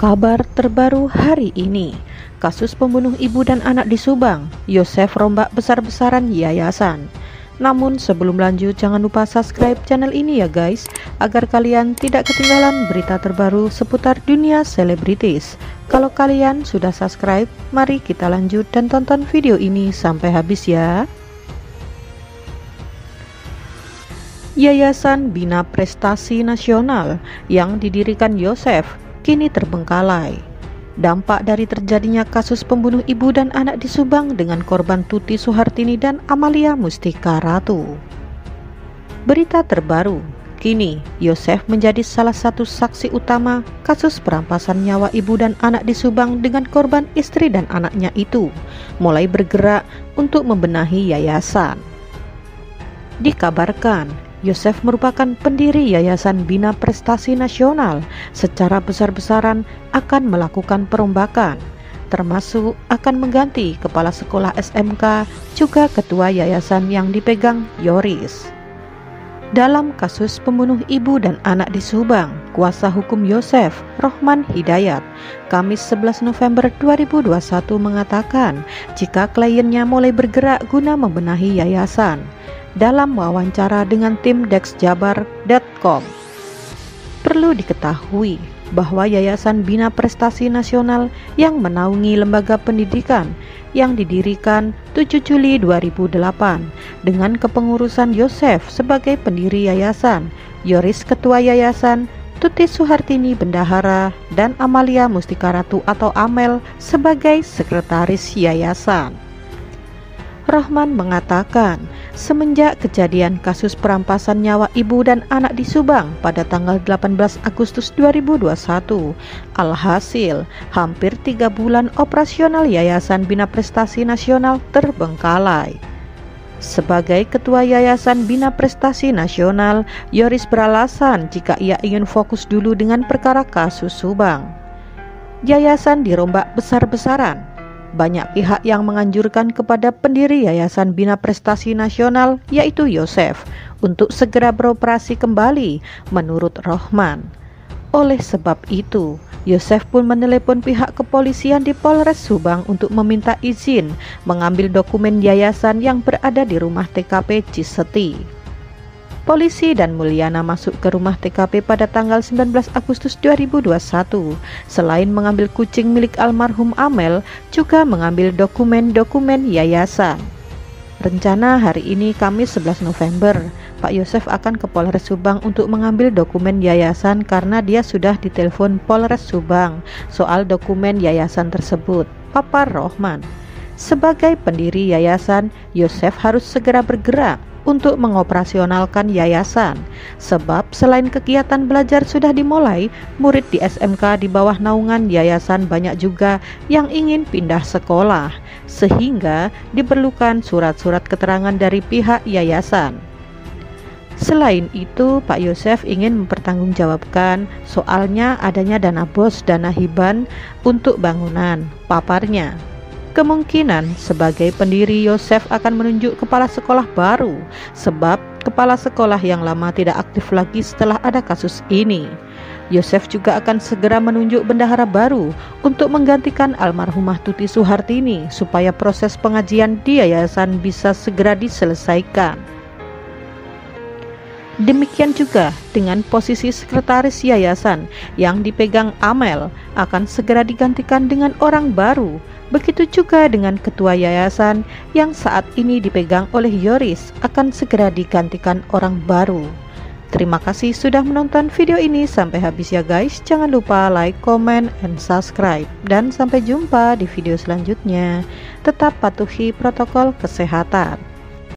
Kabar terbaru hari ini, kasus pembunuh ibu dan anak di Subang, Yosef rombak besar-besaran yayasan. Namun sebelum lanjut, jangan lupa subscribe channel ini ya guys, agar kalian tidak ketinggalan berita terbaru seputar dunia selebritis. Kalau kalian sudah subscribe, mari kita lanjut dan tonton video ini sampai habis ya. Yayasan Bina Prestasi Nasional yang didirikan Yosef kini terbengkalai. Dampak dari terjadinya kasus pembunuh ibu dan anak di Subang dengan korban Tuti Suhartini dan Amalia Mustika Ratu. Berita terbaru, kini Yosef menjadi salah satu saksi utama kasus perampasan nyawa ibu dan anak di Subang dengan korban istri dan anaknya itu mulai bergerak untuk membenahi yayasan. Dikabarkan Yosef merupakan pendiri Yayasan Bina Prestasi Nasional, secara besar-besaran akan melakukan perombakan, termasuk akan mengganti kepala sekolah SMK, juga ketua yayasan yang dipegang Yoris. Dalam kasus pembunuh ibu dan anak di Subang, kuasa hukum Yosef, Rohman Hidayat, Kamis 11 November 2021 mengatakan jika kliennya mulai bergerak guna membenahi yayasan. Dalam wawancara dengan tim dexjabar.com, perlu diketahui bahwa Yayasan Bina Prestasi Nasional yang menaungi lembaga pendidikan yang didirikan 7 Juli 2008 dengan kepengurusan Yosef sebagai pendiri yayasan, Yoris ketua yayasan, Tuti Suhartini bendahara, dan Amalia Mustika Ratu atau Amel sebagai sekretaris yayasan. Rohman mengatakan, semenjak kejadian kasus perampasan nyawa ibu dan anak di Subang pada tanggal 18 Agustus 2021, alhasil hampir 3 bulan operasional Yayasan Bina Prestasi Nasional terbengkalai. Sebagai ketua Yayasan Bina Prestasi Nasional, Yoris beralasan jika ia ingin fokus dulu dengan perkara kasus Subang. Yayasan dirombak besar-besaran. Banyak pihak yang menganjurkan kepada pendiri Yayasan Bina Prestasi Nasional, yaitu Yosef, untuk segera beroperasi kembali, menurut Rohman. Oleh sebab itu, Yosef pun menelepon pihak kepolisian di Polres Subang untuk meminta izin mengambil dokumen yayasan yang berada di rumah TKP Ciseti. Polisi dan Mulyana masuk ke rumah TKP pada tanggal 19 Agustus 2021. Selain mengambil kucing milik almarhum Amel, juga mengambil dokumen-dokumen yayasan. Rencana hari ini Kamis 11 November, Pak Yosef akan ke Polres Subang untuk mengambil dokumen yayasan karena dia sudah ditelepon Polres Subang soal dokumen yayasan tersebut, papar Rohman. Sebagai pendiri yayasan, Yosef harus segera bergerak untuk mengoperasionalkan yayasan, sebab selain kegiatan belajar sudah dimulai, murid di SMK di bawah naungan yayasan banyak juga yang ingin pindah sekolah, sehingga diperlukan surat-surat keterangan dari pihak yayasan. Selain itu, Pak Yosef ingin mempertanggungjawabkan soalnya adanya dana BOS, dana hiban untuk bangunan, paparnya. Kemungkinan sebagai pendiri Yosef akan menunjuk kepala sekolah baru, sebab kepala sekolah yang lama tidak aktif lagi setelah ada kasus ini. Yosef juga akan segera menunjuk bendahara baru untuk menggantikan almarhumah Tuti Suhartini supaya proses pengajian di yayasan bisa segera diselesaikan. Demikian juga dengan posisi sekretaris yayasan yang dipegang Amel akan segera digantikan dengan orang baru. Begitu juga dengan ketua yayasan yang saat ini dipegang oleh Yoris akan segera digantikan orang baru. Terima kasih sudah menonton video ini sampai habis ya guys. Jangan lupa like, comment, and subscribe. Dan sampai jumpa di video selanjutnya. Tetap patuhi protokol kesehatan.